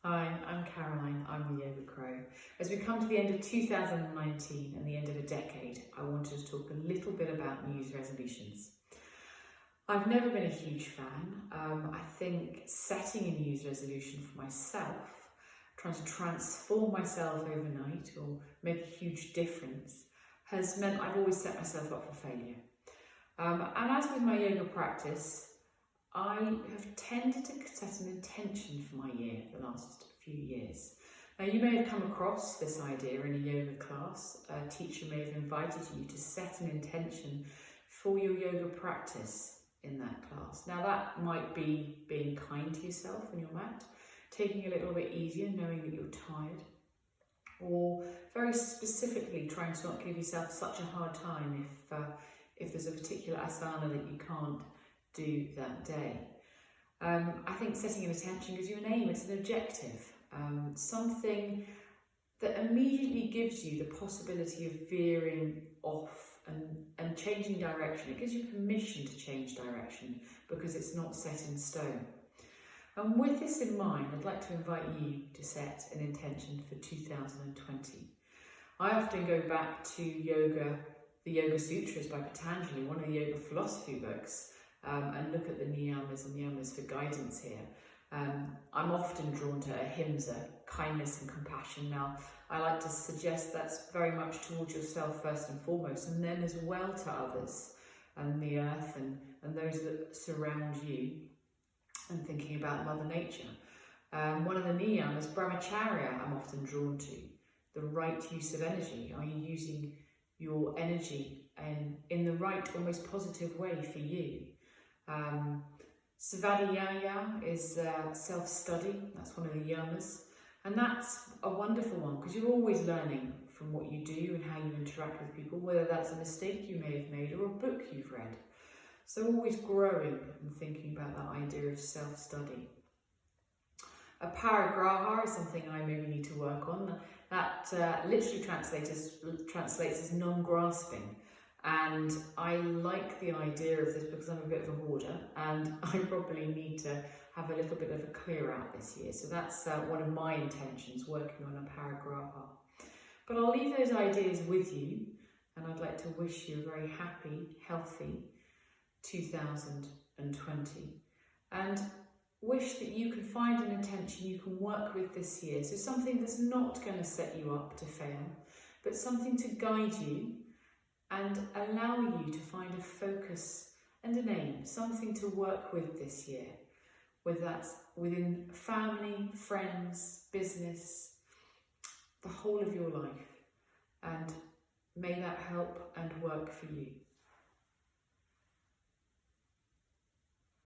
Hi, I'm Caroline, I'm the Yoga Crow. As we come to the end of 2019 and the end of a decade, I wanted to talk a little bit about New Year's resolutions. I've never been a huge fan. I think setting a New Year's resolution for myself, trying to transform myself overnight or make a huge difference, has meant I've always set myself up for failure. And as with my yoga practice, I have tended to set an intention for my year the last few years. Now, you may have come across this idea in a yoga class. A teacher may have invited you to set an intention for your yoga practice in that class. Now, that might be being kind to yourself on your mat, taking a little bit easier, knowing that you're tired, or very specifically trying to not give yourself such a hard time if there's a particular asana that you can't do that day. I think setting an intention gives you an aim, it's an objective, something that immediately gives you the possibility of veering off and changing direction. It gives you permission to change direction because it's not set in stone. And with this in mind, I'd like to invite you to set an intention for 2020. I often go back to the Yoga Sutras by Patanjali, one of the yoga philosophy books, and look at the niyamas and yamas for guidance here. I'm often drawn to ahimsa, kindness and compassion. Now, I like to suggest that's very much towards yourself first and foremost, and then as well to others and the earth and those that surround you, and thinking about Mother Nature. One of the niyamas, brahmacharya, I'm often drawn to. The right use of energy. Are you using your energy in the right, almost positive way for you? Svadhyaya is self-study, that's one of the yamas, and that's a wonderful one because you're always learning from what you do and how you interact with people, whether that's a mistake you may have made or a book you've read. So always growing and thinking about that idea of self-study. Aparigraha is something I maybe need to work on. That literally translates as non-grasping. And I like the idea of this because I'm a bit of a hoarder and I probably need to have a little bit of a clear out this year. So that's one of my intentions, working on aparigraha. But I'll leave those ideas with you, and I'd like to wish you a very happy, healthy 2020, and wish that you can find an intention you can work with this year. So something that's not going to set you up to fail, but something to guide you and allow you to find a focus and an aim, something to work with this year, whether that's within family, friends, business, the whole of your life. And may that help and work for you.